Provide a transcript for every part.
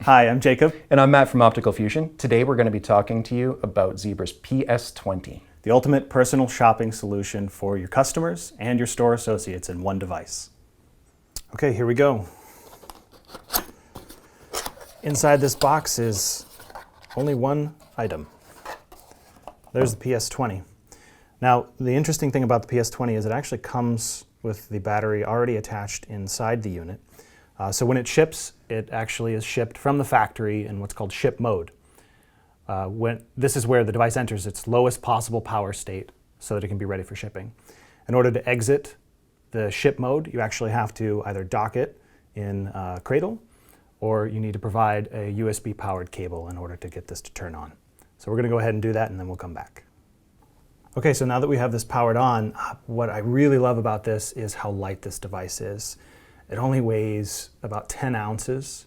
Hi, I'm Jacob. And I'm Matt from Optical Phusion. Today we're going to be talking to you about Zebra's PS20. The ultimate personal shopping solution for your customers and your store associates in one device. Okay, here we go. Inside this box is only one item. There's the PS20. Now, the interesting thing about the PS20 is it actually comes with the battery already attached inside the unit. So when it ships, it actually is shipped from the factory in what's called ship mode. This is where the device enters its lowest possible power state so that it can be ready for shipping. In order to exit the ship mode, you actually have to either dock it in cradle, or you need to provide a USB powered cable in order to get this to turn on. So we're going to go ahead and do that, and then we'll come back. Okay, so now that we have this powered on, what I really love about this is how light this device is. It only weighs about 10 ounces.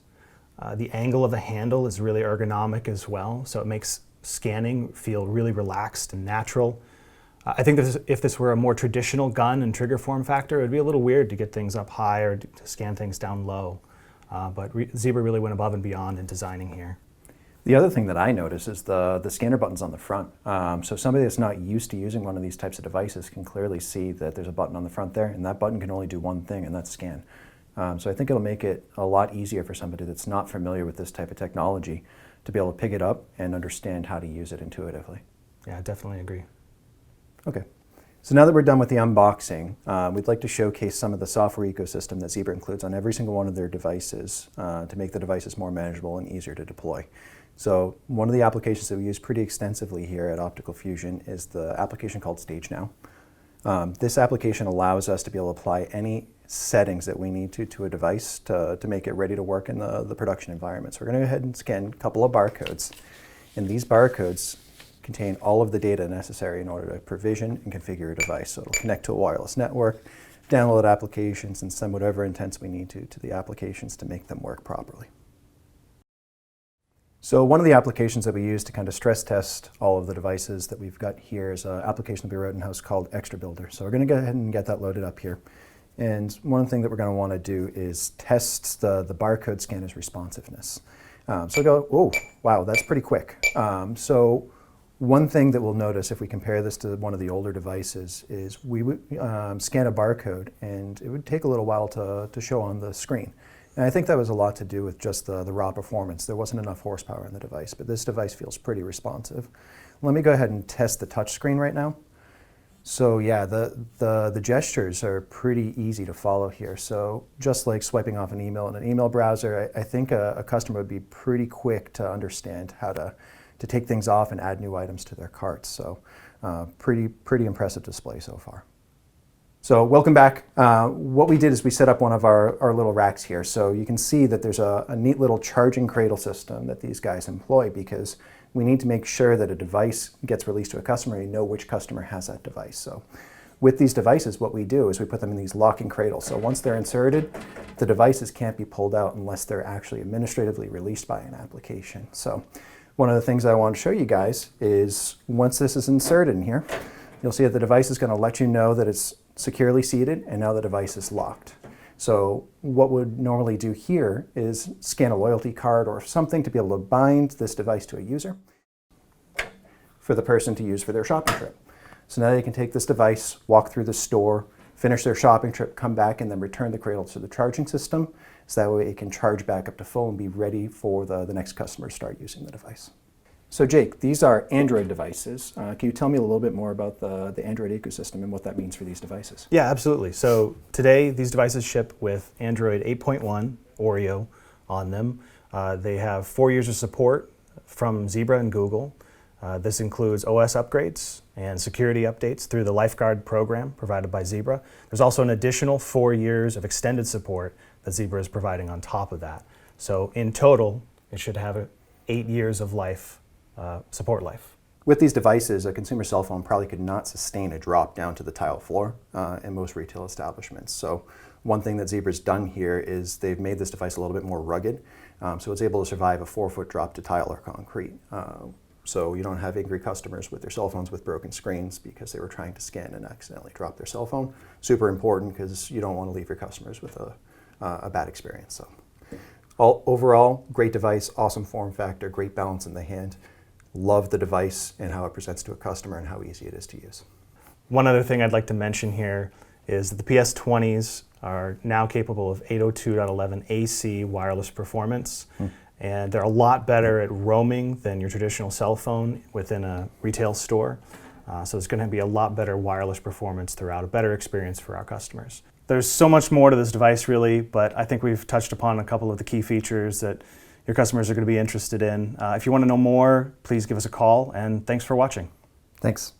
The angle of the handle is really ergonomic as well, so it makes scanning feel really relaxed and natural. I think if this were a more traditional gun and trigger form factor, it would be a little weird to get things up high or to scan things down low. But Zebra really went above and beyond in designing here. The other thing that I notice is the scanner buttons on the front. So somebody that's not used to using one of these types of devices can clearly see that there's a button on the front there, and that button can only do one thing, and that's scan. So I think it'll make it a lot easier for somebody that's not familiar with this type of technology to be able to pick it up and understand how to use it intuitively. Yeah, I definitely agree. Okay, so now that we're done with the unboxing, we'd like to showcase some of the software ecosystem that Zebra includes on every single one of their devices to make the devices more manageable and easier to deploy. So one of the applications that we use pretty extensively here at Optical Phusion is the application called StageNow. This application allows us to be able to apply any settings that we need to a device to make it ready to work in the production environment. So we're going to go ahead and scan a couple of barcodes. And these barcodes contain all of the data necessary in order to provision and configure your device. So it'll connect to a wireless network, download applications, and send whatever intents we need to the applications to make them work properly. So one of the applications that we use to kind of stress test all of the devices that we've got here is an application that we wrote in-house called Extra Builder. So we're going to go ahead and get that loaded up here. And one thing that we're going to want to do is test the barcode scanner's responsiveness. So go, oh, wow, that's pretty quick. So one thing that we'll notice if we compare this to one of the older devices is we would scan a barcode and it would take a little while to show on the screen. And I think that was a lot to do with just the raw performance. There wasn't enough horsepower in the device, but this device feels pretty responsive. Let me go ahead and test the touch screen right now. So yeah, the gestures are pretty easy to follow here. So just like swiping off an email in an email browser, I think a customer would be pretty quick to understand how to take things off and add new items to their carts. So pretty impressive display so far. So welcome back. What we did is we set up one of our little racks here. So you can see that there's a neat little charging cradle system that these guys employ because we need to make sure that a device gets released to a customer. You know which customer has that device. So with these devices, what we do is we put them in these locking cradles. So once they're inserted, the devices can't be pulled out unless they're actually administratively released by an application. So one of the things I want to show you guys is once this is inserted in here, you'll see that the device is going to let you know that it's securely seated and now the device is locked. So what would normally do here is scan a loyalty card or something to be able to bind this device to a user for the person to use for their shopping trip. So now they can take this device, walk through the store, finish their shopping trip, come back, and then return the cradle to the charging system. So that way it can charge back up to full and be ready for the next customer to start using the device. So Jake, these are Android devices. Can you tell me a little bit more about the Android ecosystem and what that means for these devices? Yeah, absolutely. So today these devices ship with Android 8.1 Oreo on them. They have 4 years of support from Zebra and Google. This includes OS upgrades and security updates through the Lifeguard program provided by Zebra. There's also an additional 4 years of extended support that Zebra is providing on top of that. So in total, it should have 8 years of support life. With these devices, a consumer cell phone probably could not sustain a drop down to the tile floor in most retail establishments. So one thing that Zebra's done here is they've made this device a little bit more rugged, so it's able to survive a 4-foot drop to tile or concrete. So you don't have angry customers with their cell phones with broken screens because they were trying to scan and accidentally drop their cell phone. Super important because you don't want to leave your customers with a bad experience. So Overall, great device, awesome form factor, great balance in the hand. Love the device and how it presents to a customer and how easy it is to use. One other thing I'd like to mention here is that the PS20s are now capable of 802.11 AC wireless performance. And they're a lot better at roaming than your traditional cell phone within a retail store. So it's going to be a lot better wireless performance throughout, a better experience for our customers. There's so much more to this device really, but I think we've touched upon a couple of the key features that your customers are going to be interested in. If you want to know more, please give us a call, and thanks for watching. Thanks.